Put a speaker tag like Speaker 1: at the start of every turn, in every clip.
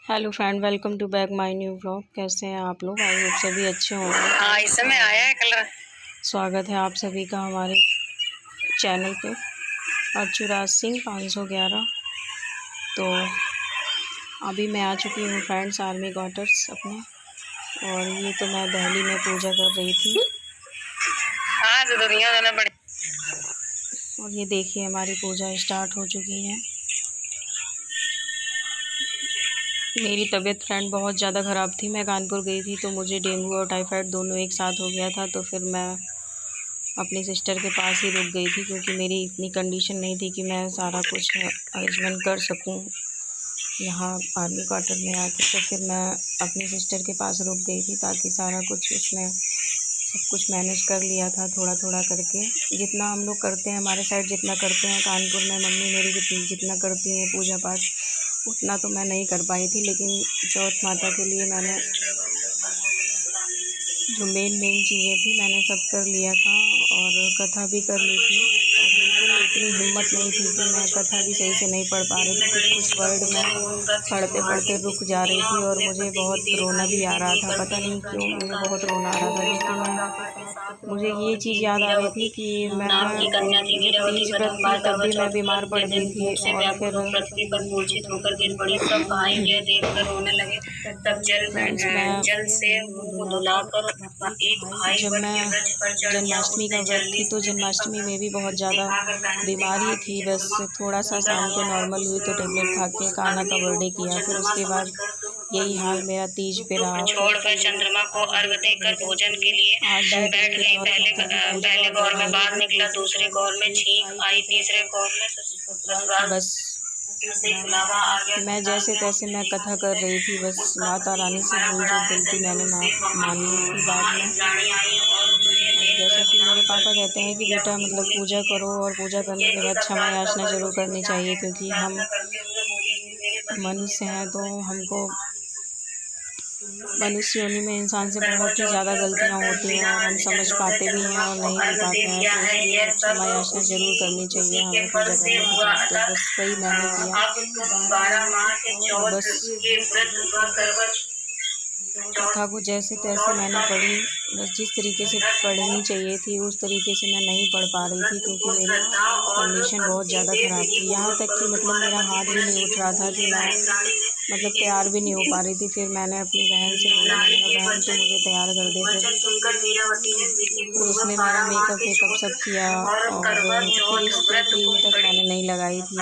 Speaker 1: Hello friend, welcome to back my new vlog. कैसे हैं आप लोग? आई होप सभी अच्छे होंगे।
Speaker 2: हाँ, इस समय आया है कलर।
Speaker 1: स्वागत है आप सभी का हमारे चैनल पे। अर्चुराज सिंह 511। तो अभी मैं आ चुकी हूँ फ्रेंड्स आर्मी क्वार्टर्स अपने, और ये तो मैं दिल्ली में पूजा कर रही थी।
Speaker 2: हाँ, तो दुनिया जाना पड़े।
Speaker 1: और ये देखिए हमारी पूजा स्टार्ट हो चुकी है। मेरी तबीयत फ्रेंड बहुत ज़्यादा ख़राब थी। मैं कानपुर गई थी तो मुझे डेंगू और टाइफाइड दोनों एक साथ हो गया था। तो फिर मैं अपनी सिस्टर के पास ही रुक गई थी, क्योंकि मेरी इतनी कंडीशन नहीं थी कि मैं सारा कुछ अरेंजमेंट कर सकूं यहाँ आर्मी क्वार्टर में आके। तो फिर मैं अपनी सिस्टर के पास रुक गई थी, ताकि सारा कुछ उसने सब कुछ मैनेज कर लिया था थोड़ा थोड़ा करके। जितना हम लोग करते हैं, हमारे साइड जितना करते हैं कानपुर में, मम्मी मेरी जितना करती हैं पूजा पाठ, उतना तो मैं नहीं कर पाई थी। लेकिन चौथ माता के लिए मैंने जो मेन चीज़ें थी मैंने सब कर लिया था, और कथा भी कर ली थी। और बिल्कुल इतनी हिम्मत नहीं थी कि मैं कथा भी सही से नहीं पढ़ पा रही थी। कुछ कुछ वर्ड मैं पढ़ते पढ़ते रुक जा रही थी, और मुझे बहुत रोना भी आ रहा था। पता नहीं क्यों मुझे बहुत रोना आ रहा था, क्योंकि मुझे ये चीज़ याद आ रही थी कि मैं जब तीज व्रत थी तब भी मैं बीमार पड़ गई थी। और फिर
Speaker 2: पृथ्वी पर मूर्छित होकर गिर पड़ी। सब भाई यह देखकर रोने लगे। तब जल से मुंह को धुलाकर एक भाई
Speaker 1: जब
Speaker 2: वट के
Speaker 1: मैं
Speaker 2: वृक्ष पर चढ़ गया।
Speaker 1: जन्माष्टमी का
Speaker 2: उसने
Speaker 1: व्रत थी
Speaker 2: जल्दी
Speaker 1: तो
Speaker 2: से
Speaker 1: जन्माष्टमी में भी बहुत ज़्यादा
Speaker 2: दिखाकर बहन से कहा
Speaker 1: बीमारी
Speaker 2: कि
Speaker 1: थी। बस
Speaker 2: चंद्रमा
Speaker 1: थोड़ा सा
Speaker 2: उतर
Speaker 1: शाम को
Speaker 2: आया है।
Speaker 1: नॉर्मल
Speaker 2: उस
Speaker 1: हुई तो टेबलेट खा के
Speaker 2: उस
Speaker 1: कान्हा का
Speaker 2: अग्नि
Speaker 1: बर्थडे
Speaker 2: को
Speaker 1: किया। फिर
Speaker 2: चंद्रमा
Speaker 1: उसके बाद
Speaker 2: समझकर
Speaker 1: यही हाल मेरा तीज पे रहा।
Speaker 2: छोड़कर चंद्रमा को अर्घ देकर भोजन के लिए
Speaker 1: आज
Speaker 2: बैठ गई। पहले गौर में
Speaker 1: नहीं
Speaker 2: बाहर
Speaker 1: थी।
Speaker 2: निकला, दूसरे गौर में छींक आई, तीसरे गौर में ससुराल
Speaker 1: बस
Speaker 2: से बुलावा आ गया।
Speaker 1: मैं जैसे तैसे मैं कथा कर रही थी। बस माता रानी से भूल चूक गलती मैंने मान ली थी बाद में। जैसा कि मेरे पापा कहते हैं कि बेटा मतलब पूजा करो, और पूजा करने के बाद क्षमा याचना जरूर करनी चाहिए, क्योंकि हम मनुष्य हैं तो हमको मनुष्य योनि में इंसान से बहुत ही ज़्यादा गलतियाँ होती हैं, और हम समझ पाते भी हैं और नहीं भी पाते हैं। तो इसलिए क्षमा याचना जरूर करनी चाहिए हमें पूजा करने के बाद। तो बस वही मैंने किया। और बस कथा को जैसे तैसे मैंने पढ़ी। बस जिस तरीके से पढ़नी चाहिए थी उस तरीके से मैं नहीं पढ़ पा रही थी, क्योंकि मेरी कंडीशन बहुत ज़्यादा ख़राब थी। यहाँ तक कि मतलब मेरा हाथ भी नहीं उठ रहा था कि मैं मतलब तैयार भी नहीं हो पा रही थी। फिर मैंने अपनी बहन से बोला, मैंने कहा बहन तो मुझे तैयार कर दे। फिर उसने मेरा मेकअप वेकअप सब किया, और फेस पे क्रीम तक मैंने नहीं लगाई थी।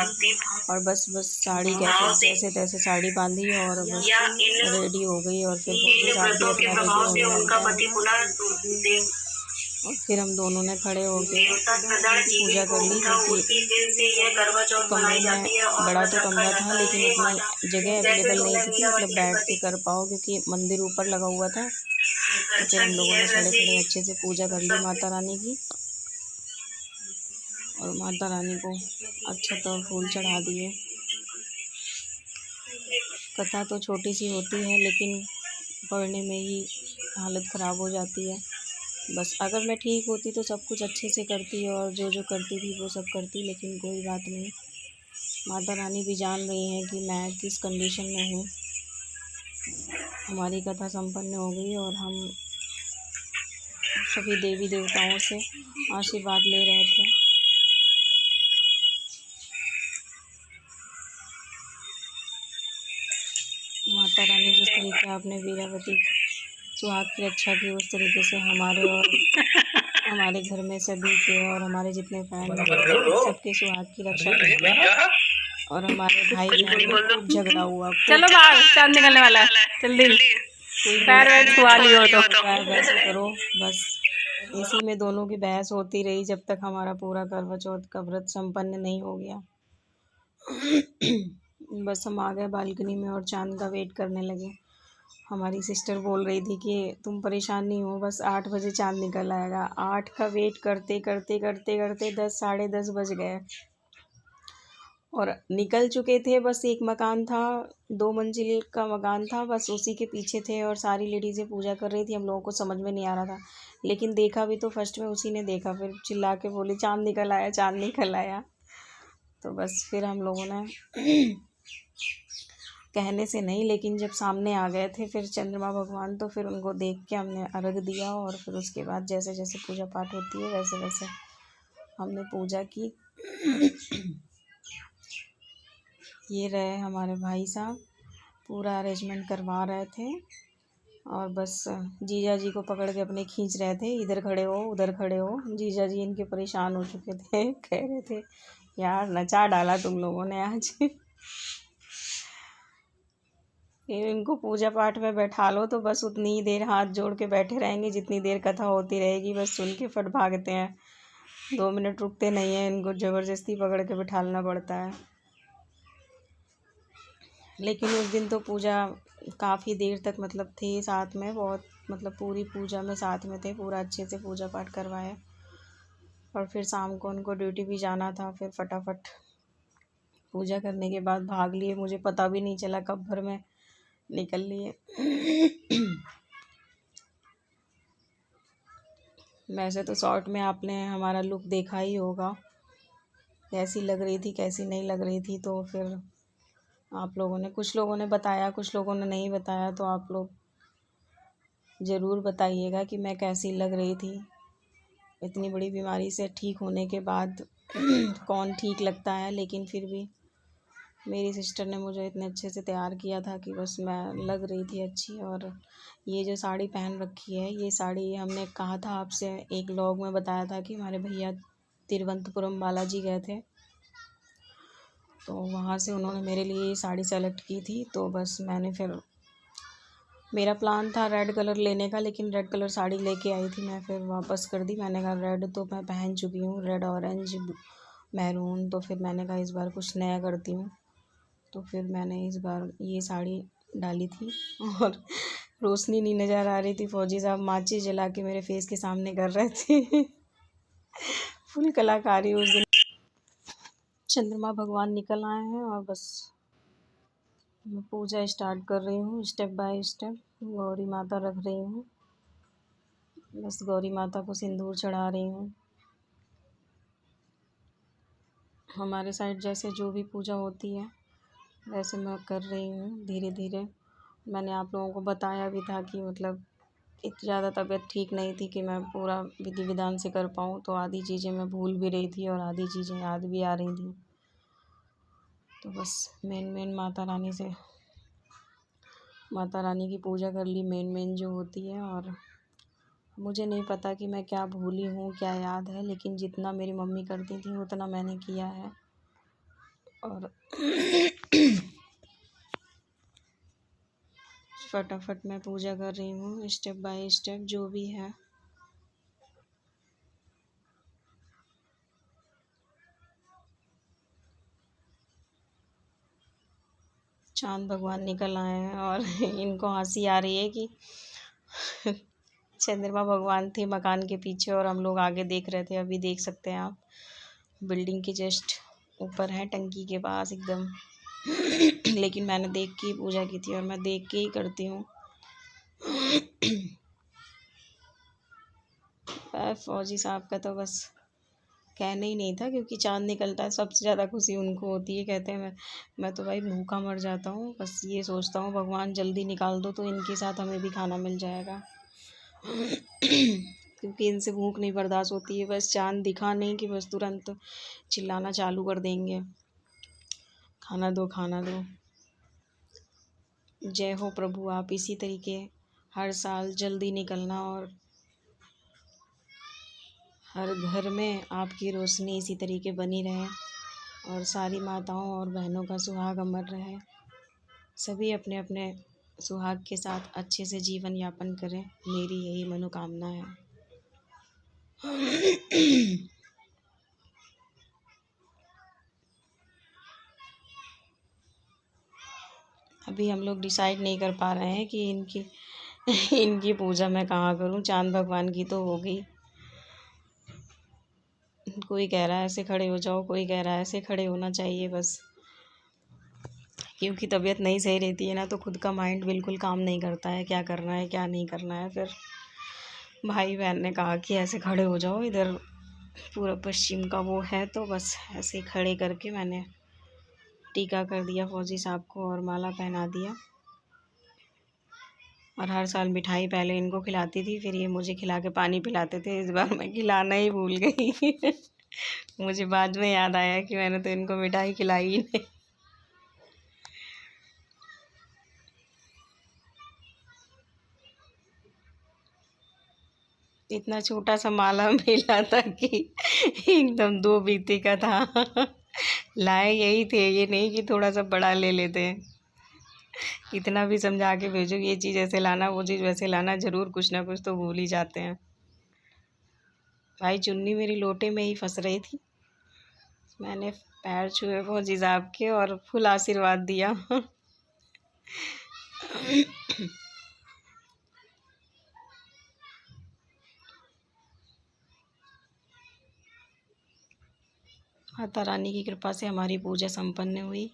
Speaker 1: और बस साड़ी जैसे तैसे साड़ी बांधी, और बस रेडी हो गई। और फिर फोटो साथ भी अपना रेडी होने लग गया। और फिर हम दोनों ने खड़े होकर पूजा कर ली, क्योंकि कमरे में बड़ा तो कमरा था लेकिन इतनी जगह अवेलेबल नहीं थी कि मतलब बैठ के कर पाओ, क्योंकि मंदिर ऊपर लगा हुआ था। तो फिर हम लोगों ने खड़े खड़े अच्छे से पूजा कर ली माता रानी की, और माता रानी को अक्षत और फूल चढ़ा दिए। कथा तो छोटी सी होती है, लेकिन पढ़ने में ही हालत ख़राब हो जाती है। बस अगर मैं ठीक होती तो सब कुछ अच्छे से करती, और जो करती थी वो सब करती। लेकिन कोई बात नहीं, माता रानी भी जान रही हैं कि मैं किस कंडीशन में हूँ। हमारी कथा संपन्न हो गई, और हम सभी देवी देवताओं से आशीर्वाद ले रहे थे। माता रानी जिस तरीके आपने वीरावती सुहाग की रक्षा की, उस तरीके से हमारे और हमारे घर में सभी के, और हमारे जितने फैन सबके सुहाग की रक्षा की। और हमारे भाई बहन खूब झगड़ा हुआ।
Speaker 2: चलो बाहर, चांद निकलने वाला है, जल्दी पैर वैर छुआ लियो तो
Speaker 1: बहस करो। बस इसी में दोनों की बहस होती रही जब तक हमारा पूरा करवा चौथ का व्रत संपन्न नहीं हो गया। बस हम आ गए बालकनी में और चांद का वेट करने लगे। हमारी सिस्टर बोल रही थी कि तुम परेशान नहीं हो, बस 8 बजे चांद निकल आएगा। 8 का वेट करते करते करते करते 10 साढ़े 10 बज गए, और निकल चुके थे। बस एक मकान था, 2 मंजिल का मकान था, बस उसी के पीछे थे, और सारी लेडीज़ें पूजा कर रही थी। हम लोगों को समझ में नहीं आ रहा था, लेकिन देखा भी तो फर्स्ट में उसी ने देखा। फिर चिल्ला के बोली चांद निकल आया, चांद निकल आया। तो बस फिर हम लोगों ने कहने से नहीं, लेकिन जब सामने आ गए थे फिर चंद्रमा भगवान, तो फिर उनको देख के हमने अर्घ दिया और फिर उसके बाद जैसे जैसे पूजा पाठ होती है वैसे वैसे हमने पूजा की। ये रहे हमारे भाई साहब, पूरा अरेंजमेंट करवा रहे थे और बस जीजा जी को पकड़ के अपने खींच रहे थे, इधर खड़े हो उधर खड़े हो। जीजा जी इनके परेशान हो चुके थे, कह रहे थे यार नचा डाला तुम लोगों ने आज। इनको पूजा पाठ में बैठा लो तो बस उतनी ही देर हाथ जोड़ के बैठे रहेंगे जितनी देर कथा होती रहेगी, बस सुन के फट भागते हैं, 2 मिनट रुकते नहीं हैं, इनको ज़बरदस्ती पकड़ के बिठाना पड़ता है। लेकिन उस दिन तो पूजा काफ़ी देर तक मतलब थे साथ में, बहुत मतलब पूरी पूजा में साथ में थे, पूरा अच्छे से पूजा पाठ करवाया। और फिर शाम को उनको ड्यूटी भी जाना था, फिर फटाफट पूजा करने के बाद भाग लिए, मुझे पता भी नहीं चला कब भर में निकल लिए। वैसे तो शॉर्ट में आपने हमारा लुक देखा ही होगा, कैसी लग रही थी कैसी नहीं लग रही थी, तो फिर आप लोगों ने, कुछ लोगों ने बताया कुछ लोगों ने नहीं बताया, तो आप लोग ज़रूर बताइएगा कि मैं कैसी लग रही थी। इतनी बड़ी बीमारी से ठीक होने के बाद कौन ठीक लगता है, लेकिन फिर भी मेरी सिस्टर ने मुझे इतने अच्छे से तैयार किया था कि बस मैं लग रही थी अच्छी। और ये जो साड़ी पहन रखी है, ये साड़ी हमने कहा था आपसे, एक व्लॉग में बताया था कि हमारे भैया तिरुवनंतपुरम बालाजी गए थे, तो वहाँ से उन्होंने मेरे लिए ये साड़ी सेलेक्ट की थी। तो बस मैंने फिर, मेरा प्लान था रेड कलर लेने का, लेकिन रेड कलर साड़ी लेके आई थी मैं, फिर वापस कर दी। मैंने कहा रेड तो मैं पहन चुकी हूँ, रेड ऑरेंज मैरून, तो फिर मैंने कहा इस बार कुछ नया करती हूँ, तो फिर मैंने इस बार ये साड़ी डाली थी। और रोशनी नहीं नज़र आ रही थी, फौजी साहब माचिस जला के मेरे फेस के सामने कर रहे थे। फुल कलाकारी उस दिन। चंद्रमा भगवान निकल आए हैं और बस मैं पूजा स्टार्ट कर रही हूँ, स्टेप बाय स्टेप गौरी माता रख रही हूँ, बस गौरी माता को सिंदूर चढ़ा रही हूँ। हमारे साइड जैसे जो भी पूजा होती है वैसे मैं कर रही हूँ धीरे धीरे। मैंने आप लोगों को बताया भी था कि मतलब इतनी ज़्यादा तबीयत ठीक नहीं थी कि मैं पूरा विधि विधान से कर पाऊँ, तो आधी चीज़ें मैं भूल भी रही थी और आधी चीज़ें याद भी आ रही थी। तो बस मेन माता रानी की पूजा कर ली, मेन जो होती है। और मुझे नहीं पता कि मैं क्या भूली हूँ क्या याद है, लेकिन जितना मेरी मम्मी करती थी उतना मैंने किया है। और फटाफट मैं पूजा कर रही हूँ स्टेप बाय स्टेप जो भी है। चांद भगवान निकल आए हैं और इनको हंसी आ रही है कि चंद्रमा भगवान थे मकान के पीछे और हम लोग आगे देख रहे थे। अभी देख सकते हैं आप, बिल्डिंग के जस्ट ऊपर है, टंकी के पास एकदम। लेकिन मैंने देख के ही पूजा की थी और मैं देख के ही करती हूँ। फौजी साहब का तो बस कहना ही नहीं था, क्योंकि चांद निकलता है सबसे ज़्यादा खुशी उनको होती है। कहते हैं मैं तो भाई भूखा मर जाता हूँ, बस ये सोचता हूँ भगवान जल्दी निकाल दो तो इनके साथ हमें भी खाना मिल जाएगा। क्योंकि इनसे भूख नहीं बर्दाश्त होती है, बस चांद दिखा नहीं कि बस तुरंत चिल्लाना चालू कर देंगे, खाना दो खाना दो। जय हो प्रभु, आप इसी तरीके हर साल जल्दी निकलना और हर घर में आपकी रोशनी इसी तरीके बनी रहे और सारी माताओं और बहनों का सुहाग अमर रहे। सभी अपने अपने सुहाग के साथ अच्छे से जीवन यापन करें, मेरी यही मनोकामना है। अभी हम लोग डिसाइड नहीं कर पा रहे हैं कि इनकी पूजा मैं कहाँ करूँ। चांद भगवान की तो हो गई, कोई कह रहा है ऐसे खड़े हो जाओ, कोई कह रहा है ऐसे खड़े होना चाहिए बस। क्योंकि तबीयत नहीं सही रहती है ना, तो खुद का माइंड बिल्कुल काम नहीं करता है, क्या करना है क्या नहीं करना है। फिर भाई बहन ने कहा कि ऐसे खड़े हो जाओ, इधर पूरा पश्चिम का वो है, तो बस ऐसे खड़े करके मैंने टीका कर दिया फौजी साहब को और माला पहना दिया। और हर साल मिठाई पहले इनको खिलाती थी, फिर ये मुझे खिला के पानी पिलाते थे। इस बार मैं खिलाना ही भूल गई। मुझे बाद में याद आया कि मैंने तो इनको मिठाई खिलाई ही नहीं। इतना छोटा सा माला मिला था कि एकदम 2 बीती का था। लाए यही थे, ये नहीं कि थोड़ा सा बड़ा ले लेते हैं। इतना भी समझा के भेजो ये चीज़ ऐसे लाना, वो चीज़ वैसे लाना, ज़रूर कुछ ना कुछ तो भूल ही जाते हैं। भाई चुन्नी मेरी लोटे में ही फंस रही थी, मैंने पैर छुए फौजी साहब के और फुल आशीर्वाद दिया। माता रानी की कृपा से हमारी पूजा संपन्न हुई।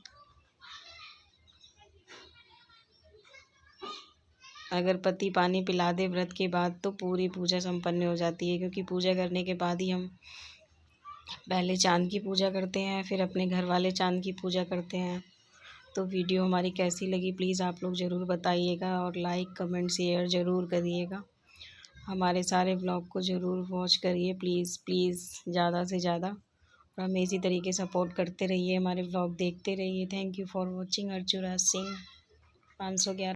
Speaker 1: अगर पति पानी पिला दे व्रत के बाद तो पूरी पूजा संपन्न हो जाती है, क्योंकि पूजा करने के बाद ही हम पहले चांद की पूजा करते हैं, फिर अपने घर वाले चांद की पूजा करते हैं। तो वीडियो हमारी कैसी लगी प्लीज़ आप लोग ज़रूर बताइएगा, और लाइक कमेंट शेयर ज़रूर करिएगा। हमारे सारे ब्लॉग को ज़रूर वॉच करिए प्लीज़ प्लीज़, ज़्यादा से ज़्यादा। और हमें इसी तरीके सपोर्ट करते रहिए, हमारे ब्लॉग देखते रहिए। Thank you for watching. Arjuraj Singh 511।